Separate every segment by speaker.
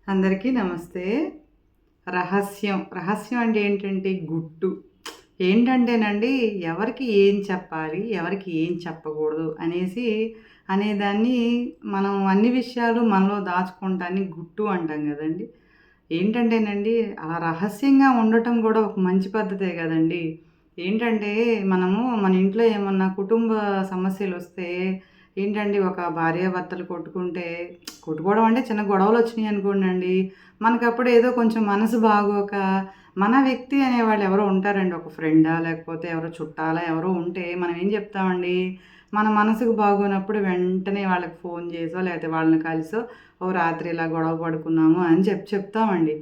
Speaker 1: అందరికీ నమస్తే. రహస్యం అంటే ఏంటంటే గుట్టు. ఏంటంటేనండి, ఎవరికి ఏం చెప్పాలి, ఎవరికి ఏం చెప్పకూడదు అనేదాన్ని మనం అన్ని విషయాలు మనలో దాచుకుంటాన్ని గుట్టు అంటాం గదండీ! ఏంటంటేనండి, అలా రహస్యంగా ఉండటం గూడా ఒక మంచి పద్ధతే గదండీ! ఏంటంటే, మన ఇంట్లో ఏమన్నా కుటుంబ సమస్యలొస్తే ఏంటండి, ఒక భార్యాభర్తలు కొట్టుకోవడం అంటే చిన్న గొడవలొచ్చినియనుకోండండి, మనకప్పుడు ఏదో కొంచెం మనసు బాగోక, మన వ్యక్తి అనేవాళ్ళు ఎవరో ఉంటారండి. ఒక ఫ్రెండా, లేకపోతే ఎవరో చుట్టాలా ఎవరో ఉంటే మనం ఏం జెప్తామండి, మన మనసుకు బాగోనప్పుడు వెంటనే వాళ్ళకి ఫోను జేసో, లేతే వాళ్ళని కలిసో, "ఓ రాత్రి ఇలా గొడవ పడుకున్నాము" అని చెప్తామండి.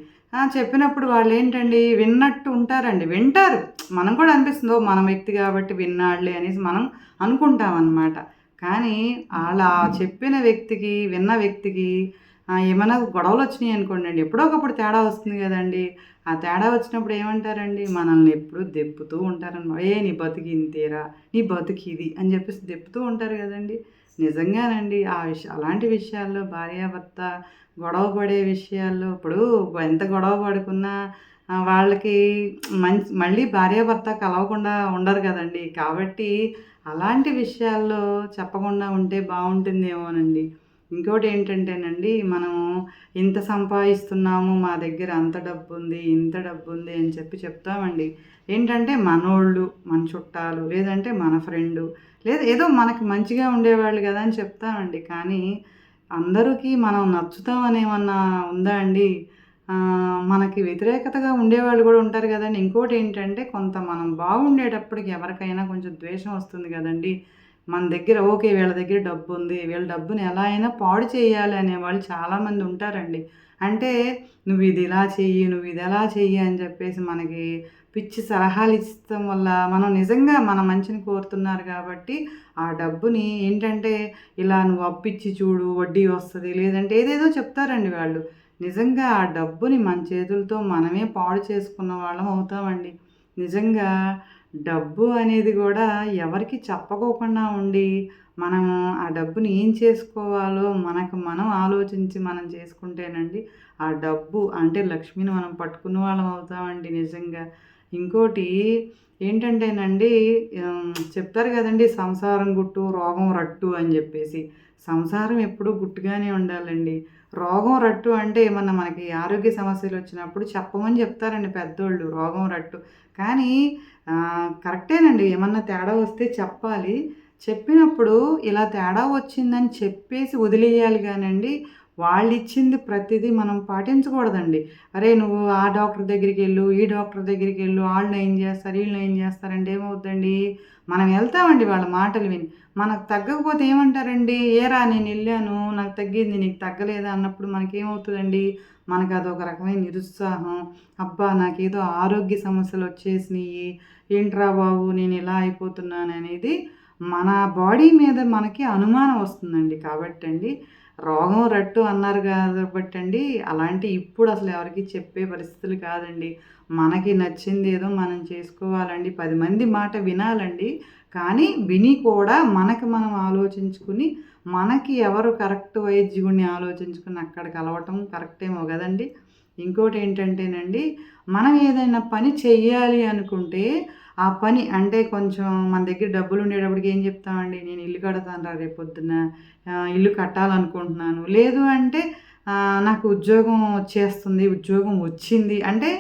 Speaker 1: చెప్పినప్పుడు వాళ్ళేంటండి విన్నట్టు ఉంటారండి. వింటారు. మనం కూడా అనిపిస్తుంది, ఓహ్! మన వ్యక్తి గాబట్టి విన్నాడులే అనేసి మనం అనుకుంటామనమాట. కానీ అలా చెప్పిన వ్యక్తికి, విన్న వ్యక్తికి ఏమన్నా గొడవలొచ్చినియనుకోండండి, ఎప్పుడో ఒకప్పుడు తేడా వస్తుంది గదండీ! ఆ తేడా వచ్చినప్పుడు ఏమంటారండి, మనల్ని ఎప్పుడు దెప్పుతూ ఉంటారనమాట. నీ బతుకు ఇంతేరా, నీ బతుకిది" అని జెప్పేసి దెప్పుతూ ఉంటారు గదండీ! నిజంగానండి. అలాంటి విషయాల్లో భార్యాభర్త గొడవ పడే విషయాల్లో ఇప్పుడు ఎంత గొడవ పడుకున్నా వాళ్ళకి మళ్ళీ భార్యాభర్త కలవకుండా ఉండరు గదండీ! కాబట్టి అలాంటి విషయాల్లో చెప్పకుండా ఉంటే బావుంటుందేమోనండి. ఇంకోటేంటంటేనండి, మనము ఇంత సంపాదిస్తున్నాము, మా దగ్గర అంత డబ్బుంది, ఇంత డబ్బుంది అని చెప్తామండి. ఏంటంటే మనోళ్ళు, మన చుట్టాలు, లేదంటే మన ఫ్రెండు, లేదా ఏదో మనకి మంచిగా ఉండేవాళ్ళు గదా అని చెప్తామండి. కానీ అందరికి మనం నచ్చుతామనేమన్నా ఉందా అండి? మనకి వ్యతిరేకతగా ఉండేవాళ్ళు గూడా ఉంటారు గదండీ! ఇంకోటేంటంటే మనం బాగుండేటప్పటికి ఎవరికైనా కొంచెం ద్వేషం వస్తుంది గదండీ! మన దగ్గర ఓకే. వీళ్ళ దగ్గర డబ్బుంది. వీళ్ళ డబ్బుని ఎలా అయినా పాడు చేయాలి అనేవాళ్ళు చాలామంది ఉంటారండి. అంటే నువ్విది ఇలా చెయ్యి, నువ్విది అలా చెయ్యి అని చెప్పేసి మనకి పిచ్చి సలహాలు ఇచ్చటం వల్ల మనం నిజంగా మన మంచిని కోరుతున్నారు కాబట్టి, ఆ డబ్బుని ఏంటంటే ఇలా నువ్వు అప్పిచ్చి చూడు వడ్డీ వస్తది. లేదంటే ఏదేదో చెప్తారండి వాళ్ళు. నిజంగా ఆ డబ్బుని మన చేతులతో మనమే పాడు చేసుకున్న వాళ్ళం అవుతామండి. నిజంగా డబ్బు అనేది గూడా ఎవరికీ చెప్పుకోకుండా ఉండి, మనము ఆ డబ్బుని ఏం చేసుకోవాలో మనకు మనం ఆలోచించి మనం చేసుకుంటేనండి, ఆ డబ్బు అంటే లక్ష్మిని మనం పట్టుకున్న వాళ్ళం అవుతామండి నిజంగా. ఇంకోటి ఏంటంటేనండి, చెప్తారు గదండీ! సంసారం గుట్టు, రోగం రట్టు అని జెప్పేసి. సంసారం ఎప్పుడూ గుట్టుగానే ఉండాలండి. రోగం రట్టు అంటే ఏమన్నా మనకి ఆరోగ్య సమస్యలొచ్చినప్పుడు చెప్పమని జెప్తారండి పెద్దోళ్ళు, రోగం రట్టు. కానీ కరెక్టేనండి. ఏమన్నా తేడా వస్తే చెప్పాలి. చెప్పినప్పుడు ఇలా తేడా వచ్చిందని చెప్పేసి వదిలేయాలి గానండి, వాళ్ళిచ్చింది ప్రతిదీ మనం పాటించకూడదండి. "అరేయ్! నువ్వు ఆ డాక్టర్ దగ్గరికెళ్ళు, ఈ డాక్టర్ దగ్గరికెళ్ళు, ఆళ్ళు నయం జేస్తారు, ఈళ్ళు నయం జేస్తారంటే" ఏమవుద్దండి, మనం ఎళ్తామండి వాళ్ళ మాటలు విని. మనకు తగ్గకపోతే ఏమంటారండి, "ఏరా నేనెళ్ళాను, నాకు తగ్గింది, నీకు తగ్గలేదా?" అన్నప్పుడు మనకేమవుతదండి, మనకదొక రకమైన నిరుత్సాహం. అబ్బా! నాకేదో ఆరోగ్య సమస్యలొచ్చేసినియి. ఏంట్రా బాబు! నేనిలా అయిపోతున్నాననేది మన బాడీ మీద మనకి అనుమానం వస్తుందండి. కాబట్టండి, రోగం రట్టు అన్నారు కాబట్టండి, ఇప్పుడసలు ఎవరికీ చెప్పే పరిస్థితులు కాదండి. మనకి నచ్చిందేదో మనం చేసుకోవాలండి. 10 మంది మాట వినాలండి. కానీ విని కూడా మనకి మనం ఆలోచించుకుని, మనకి ఎవరు కరెక్ట్ వైద్యుడిని ఆలోచించుకుని అక్కడ కలవటం కరెక్టేమో గదండీ! ఇంకోటేంటంటేనండి, మనం ఏదైనా పని చెయ్యాలి అనుకుంటే, ఆ పని అంటే కొంచెం మన దగ్గర డబ్బులుండేటప్పటికి ఏం చెప్తామండి, నేను ఇల్లు కడతానురా రేపొద్దున, ఇల్లు కట్టాలనుకుంటున్నాను. లేదు అంటే నాకు ఉద్యోగం వచ్చేస్తుంది, ఉద్యోగం వచ్చింది అంటే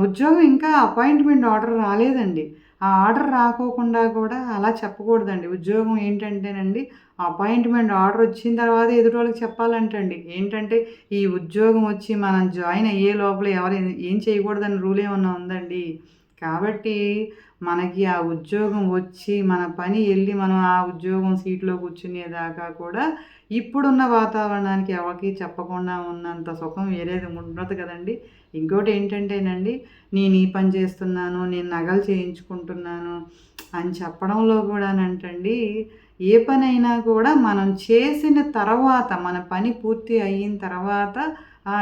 Speaker 1: ఉద్యోగం ఇంకా అపాయింట్‌మెంట్ ఆర్డర్ రాలేదండి. ఆ ఆర్డర్ రాకోకుండా కూడా అలా చెప్పకూడదండి. ఉద్యోగం ఏంటంటేనండి, అపాయింట్‌మెంట్ ఆర్డర్ వచ్చిన తర్వాత ఎదుటోళ్ళకి చెప్పాలంటండి. ఏంటంటే, ఈ ఉద్యోగం వచ్చి మనం జాయిన్ అయ్యే లోపల ఎవరు ఏం చేయకూడదని రూల్ ఏమన్నా ఉందండి? కాబట్టి మనకి ఆ ఉద్యోగం వచ్చి, మన పని ఎళ్లి మనం ఆ ఉద్యోగం సీట్‌లో కూర్చునేదాకా కూడా ఇప్పుడున్న వాతావరణానికి ఎవరికీ చెప్పకుండా ఉన్నంత సుఖం వేరేది ఉండదు కదండీ! ఇంకోటేంటంటేనండి, నేను ఈ పని చేస్తున్నాను, నేను నగలు చేయించుకుంటున్నాను అని చెప్పడంలో కూడానంటండి, ఏ పనైనా కూడా మనం చేసిన తర్వాత, మన పని పూర్తి అయిన తర్వాత,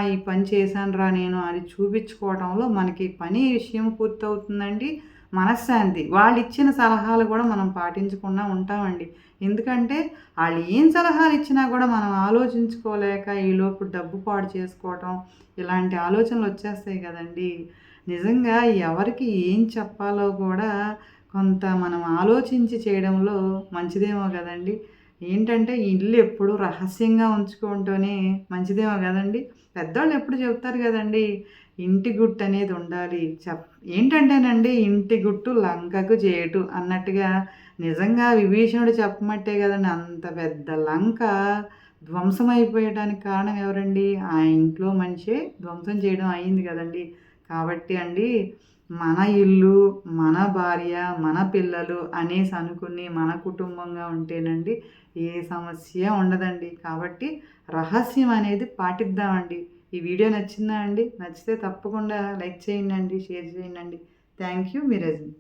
Speaker 1: ఈ పని చేశానురా నేను అని చూపించుకోవడంలో మనకి పని విషయం పూర్తవుతుందండి. మనశ్శాంతి. వాళ్ళిచ్చిన సలహాలు కూడా మనం పాటించకుండా ఉంటామండి. ఎందుకంటే ఆళ్ళు ఏం సలహాలు ఇచ్చినా కూడా మనం ఆలోచించుకోలేక ఈలోపు డబ్బు పాడు చేసుకోవటం, ఇలాంటి ఆలోచనలొచ్చేస్తాయి గదండీ! నిజంగా ఎవరికి ఏం చెప్పాలో కూడా కొంత మనం ఆలోచించి చేయడంలో మంచిదేమో గదండీ! ఏంటంటే ఇల్లు ఎప్పుడు రహస్యంగా ఉంచుకుంటూనే మంచిదేమో గదండీ! పెద్దోళ్ళు ఎప్పుడు చెప్తారు గదండీ! ఇంటి గుట్టనేది ఉండాలి. ఏంటంటేనండి ఇంటి గుట్టు లంకకు చేటు అన్నట్టుగా నిజంగా విభీషణుడు చెప్పమట్టే గదండీ! అంత పెద్ద లంక ధ్వంసమైపోయటానికి కారణం ఎవరండి? ఆ ఇంట్లో మనిషే ధ్వంసం చేయడం అయింది గదండీ! కాబట్టి అండి మన ఇల్లు, మన భార్య, మన పిల్లలు అనేసి అనుకుని మన కుటుంబంగా ఉంటేనండి ఏ సమస్య ఉండదండి. కాబట్టి రహస్యం అనేది పాటిద్దామండి. ఈ వీడియో నచ్చిందా అండి? నచ్చితే తప్పకుండా లైక్ చేయండండి, షేర్ చేయండండి. Thank you. మీ రజని.